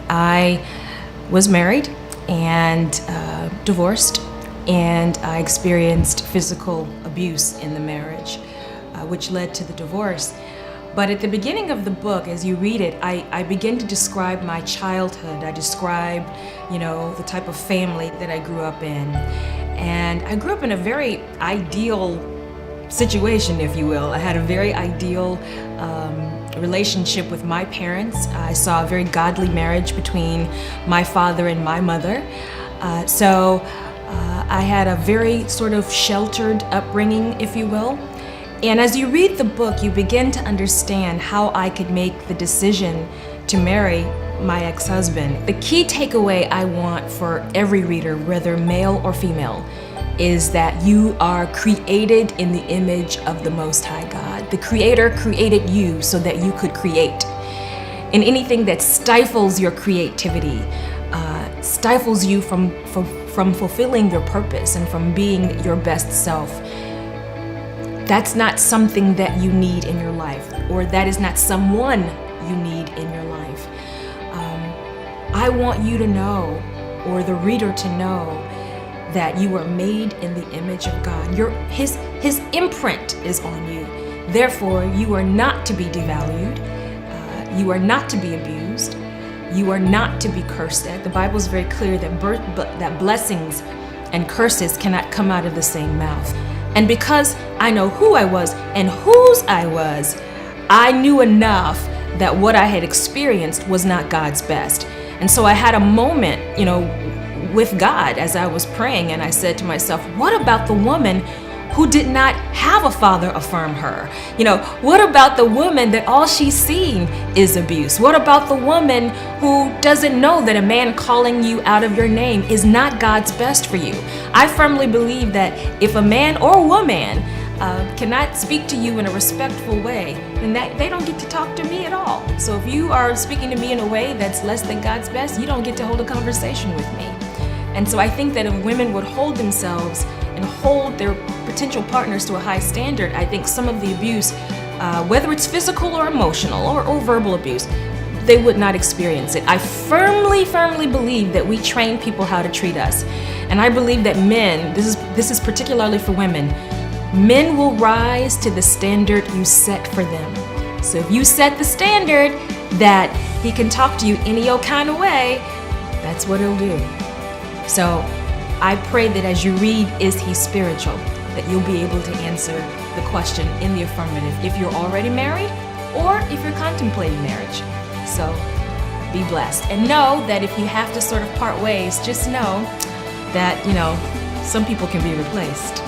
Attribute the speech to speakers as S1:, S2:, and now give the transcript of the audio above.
S1: I was married and divorced, and I experienced physical abuse in the marriage, which led to the divorce. But at the beginning of the book, as you read it, I begin to describe my childhood. I describe, the type of family that I grew up in. And I grew up in a very ideal situation, if you will. I had a very ideal relationship with my parents. I saw a very godly marriage between my father and my mother. So I had a very sort of sheltered upbringing, if you will. And as you read the book, you begin to understand how I could make the decision to marry my ex-husband. The key takeaway I want for every reader, whether male or female, is that you are created in the image of the Most High God. The Creator created you so that you could create. And anything that stifles your creativity, stifles you from fulfilling your purpose and from being your best self, that's not something that you need in your life, or that is not someone you need in your life. I want you to know, or the reader to know, that you are made in the image of God. His imprint is on you. Therefore, you are not to be devalued. You are not to be abused. You are not to be cursed at. The Bible is very clear that blessings and curses cannot come out of the same mouth. And because I know who I was and whose I was, I knew enough that what I had experienced was not God's best. And so I had a moment, with God as I was praying, and I said to myself, what about the woman who did not have a father affirm her? What about the woman that all she's seen is abuse? What about the woman who doesn't know that a man calling you out of your name is not God's best for you? I firmly believe that if a man or woman cannot speak to you in a respectful way, then they don't get to talk to me at all. So if you are speaking to me in a way that's less than God's best, you don't get to hold a conversation with me. And so I think that if women would hold themselves and hold their potential partners to a high standard, I think some of the abuse, whether it's physical or emotional or verbal abuse, they would not experience it. I firmly believe that we train people how to treat us. And I believe that men, this is particularly for women, men will rise to the standard you set for them. So if you set the standard that he can talk to you any old kind of way, that's what he'll do. So I pray that as you read, is he spiritual, that you'll be able to answer the question in the affirmative if you're already married or if you're contemplating marriage. So be blessed. And know that if you have to sort of part ways, just know that, some people can be replaced.